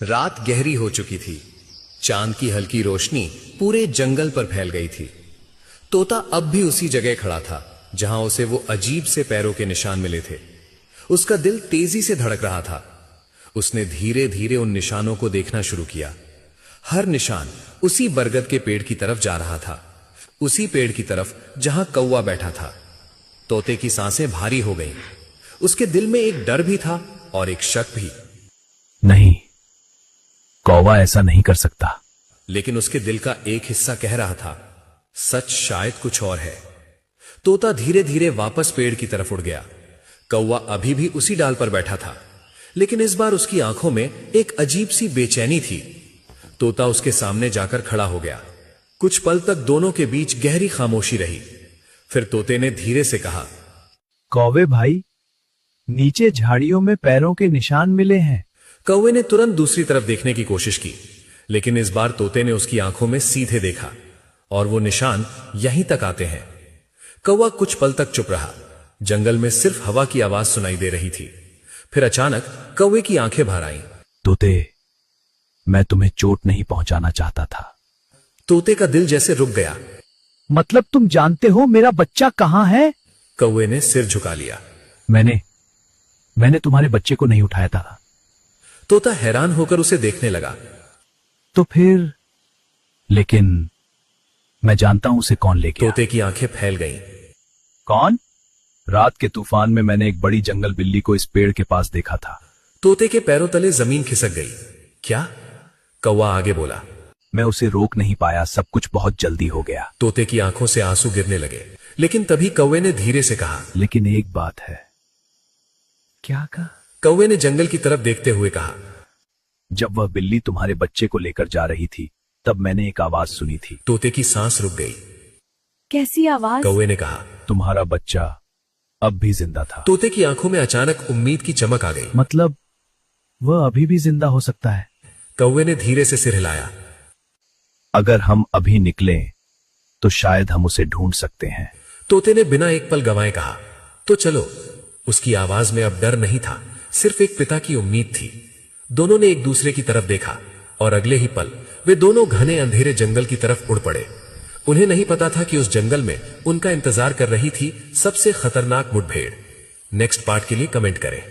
रात गहरी हो चुकी थी। चांद की हल्की रोशनी पूरे जंगल पर फैल गई थी। तोता अब भी उसी जगह खड़ा था जहां उसे वो अजीब से पैरों के निशान मिले थे। उसका दिल तेजी से धड़क रहा था। उसने धीरे धीरे उन निशानों को देखना शुरू किया। हर निशान उसी बरगद के पेड़ की तरफ जा रहा था, उसी पेड़ की तरफ जहां कौवा बैठा था। तोते की सांसें भारी हो गईं। उसके दिल में एक डर भी था और एक शक भी। नहीं, कौवा ऐसा नहीं कर सकता। लेकिन उसके दिल का एक हिस्सा कह रहा था, सच शायद कुछ और है। तोता धीरे धीरे वापस पेड़ की तरफ उड़ गया। कौवा अभी भी उसी डाल पर बैठा था, लेकिन इस बार उसकी आंखों में एक अजीब सी बेचैनी थी। तोता उसके सामने जाकर खड़ा हो गया। कुछ पल तक दोनों के बीच गहरी खामोशी रही। फिर तोते ने धीरे से कहा, कौवे भाई, नीचे झाड़ियों में पैरों के निशान मिले हैं। कौवे ने तुरंत दूसरी तरफ देखने की कोशिश की, लेकिन इस बार तोते ने उसकी आंखों में सीधे देखा और वो निशान यहीं तक आते हैं। कौवा कुछ पल तक चुप रहा। जंगल में सिर्फ हवा की आवाज सुनाई दे रही थी। फिर अचानक कौवे की आंखें भर आईं। तोते, मैं तुम्हें चोट नहीं पहुंचाना चाहता था। तोते का दिल जैसे रुक गया। मतलब तुम जानते हो मेरा बच्चा कहां है? कौवे ने सिर झुका लिया। मैंने तुम्हारे बच्चे को नहीं उठाया था। तोता हैरान होकर उसे देखने लगा। तो फिर? लेकिन मैं जानता हूं उसे कौन ले गया। तोते की आंखें फैल गईं। कौन? रात के तूफान में मैंने एक बड़ी जंगल बिल्ली को इस पेड़ के पास देखा था। तोते के पैरों तले जमीन खिसक गई। क्या? कौवा आगे बोला। मैं उसे रोक नहीं पाया, सब कुछ बहुत जल्दी हो गया। तोते की आंखों से आंसू गिरने लगे, लेकिन तभी कौवे ने धीरे से कहा, लेकिन एक बात है। क्या कहा? कौवे ने जंगल की तरफ देखते हुए कहा, जब वह बिल्ली तुम्हारे बच्चे को लेकर जा रही थी, तब मैंने एक आवाज सुनी थी। तोते की सांस रुक गई। कैसी आवाज? कौवे ने कहा, तुम्हारा बच्चा अब भी जिंदा था। तोते की आंखों में अचानक उम्मीद की चमक आ गई। मतलब वह अभी भी जिंदा हो सकता है? कौवे ने धीरे से सिर हिलाया। अगर हम अभी निकलें तो शायद हम उसे ढूंढ सकते हैं। तोते ने बिना एक पल गंवाए कहा, तो चलो। उसकी आवाज में अब डर नहीं था, सिर्फ एक पिता की उम्मीद थी। दोनों ने एक दूसरे की तरफ देखा और अगले ही पल वे दोनों घने अंधेरे जंगल की तरफ उड़ पड़े। उन्हें नहीं पता था कि उस जंगल में उनका इंतजार कर रही थी सबसे खतरनाक मुठभेड़। नेक्स्ट पार्ट के लिए कमेंट करें।